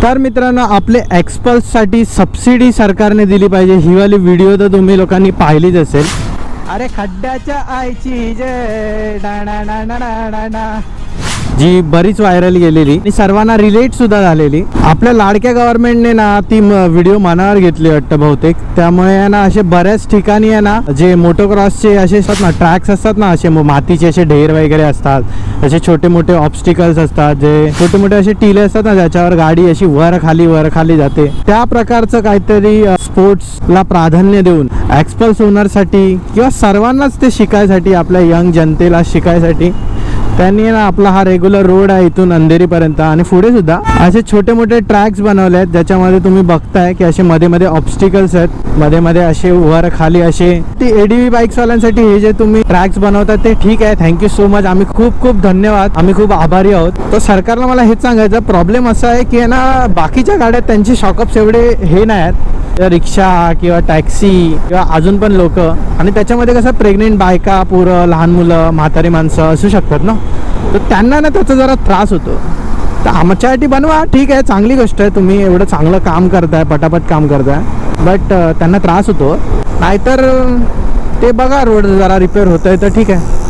तर मित्रांनो, आपले एक्सपल्ससाठी सबसिडी सरकारने दिली पाहिजे, ही वाली व्हिडिओ तर तुम्ही लोकांनी पाहिलीच असेल. अरे खड्ड्याच्या आईची जय डा डा डा डा डा डा, जी बरीच व्हायरल गेलेली आणि सर्वांना रिलेट सुद्धा झालेली. आपल्या लाडक्या गव्हर्नमेंटने ना ती व्हिडिओ मनावर घेतली वाटतं बहुतेक. त्यामुळे ना असे बऱ्याच ठिकाणी आहे ना, जे मोटोक्रॉसचे असे असतात ना, ट्रॅक्स असतात ना, असे मातीचे असे ढेर वगैरे असतात, असे छोटे मोठे ऑब्स्टिकल्स असतात, जे छोटे मोठे असे टिले असतात ना, ज्याच्यावर गाडी अशी वर खाली जाते, त्या प्रकारचं काहीतरी स्पोर्ट्सला प्राधान्य देऊन एक्सपल्स ओनरसाठी किंवा सर्वांनाच ते शिकायसाठी, आपल्या यंग जनतेला शिकायसाठी त्यांनी ना आपला हा रेग्युलर रोड आहे इथून अंधेरीपर्यंत आणि पुढे सुद्धा असे छोटे मोठे ट्रॅक्स बनवले आहेत, ज्याच्यामध्ये तुम्ही बघताय की असे मध्ये मध्ये ऑब्स्टिकल्स आहेत, मध्ये मध्ये असे वर खाली असे. ती एडीव्ही बाईक्सवाल्यांसाठी हे जे तुम्ही ट्रॅक्स बनवतात ते ठीक आहे, थँक्यू सो मच, आम्ही खूप खूप धन्यवाद, आम्ही खूप आभारी आहोत. तर सरकारला मला हेच सांगायचं, प्रॉब्लेम असा आहे की ना बाकीच्या गाड्यात त्यांचे शॉकअप्स एवढे हे नाही आहेत, रिक्षा किंवा टॅक्सी किंवा अजून पण लोक, आणि त्याच्यामध्ये कसं प्रेग्नेंट बायका, पोरं, लहान मुलं, म्हातारी माणसं असू शकतात ना, तर त्यांना ना त्याचा जरा त्रास होतो. तर आमच्यासाठी बनवा, ठीक आहे, चांगली गोष्ट आहे, तुम्ही एवढं चांगलं काम करताय, पटापट काम करताय, बट त्यांना त्रास होतो. नाहीतर ते बघा रोड जरा रिपेअर होत आहे तर ठीक आहे.